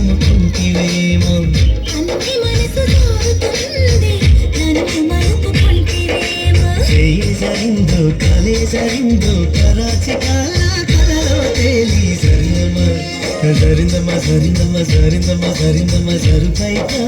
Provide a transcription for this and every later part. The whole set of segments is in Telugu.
తుమ్ముకుంటివేమో అన్ని మనసు జారుతుంది నన్ను మలుపుకుంటివేమో చెయ్యి సరిందో కలే సరిందో కరాచి కాలా కలలో తేలి సరిందమ్మా సరిందమ్మా సరిందమ్మా సరిందమ్మా సరిందమ్మా సరుపైకా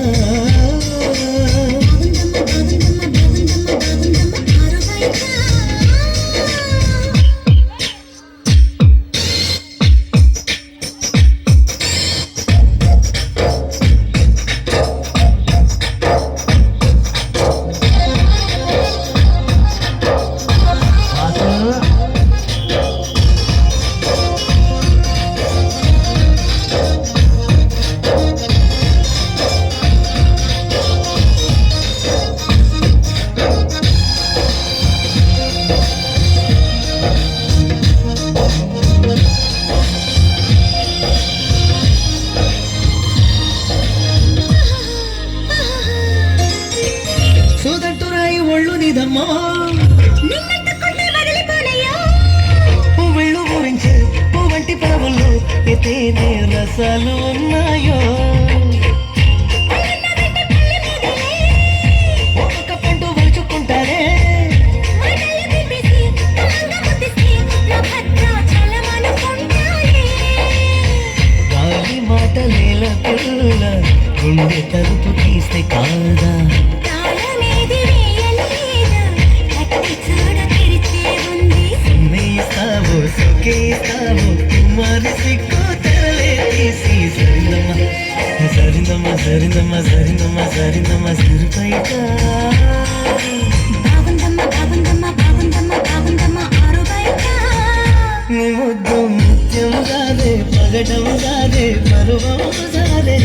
సోదంటురాయి ఒళ్ళు నిదమ్మా పువ్వుళ్ళు ఊరించే పువ్వంటి పరవులు ఎతేనే రసాలు ఉన్నాయో ఒక్కొక్క పండు వలుచుకుంటారే గాలి మాట నేల పిల్ల గుండె తలుపు తీస్తే కాదా సుమ్మేస్తావు సుఖేస్తావు కుమారి సిక్కు తెరలే తీసి సరిందమ్మా సరిందమ్మా సరిందమ్మా సరిందమ్మా సిరిపైకా నీ ముద్దు ముత్యం కాదే పగటం కాదే పరువం కాదే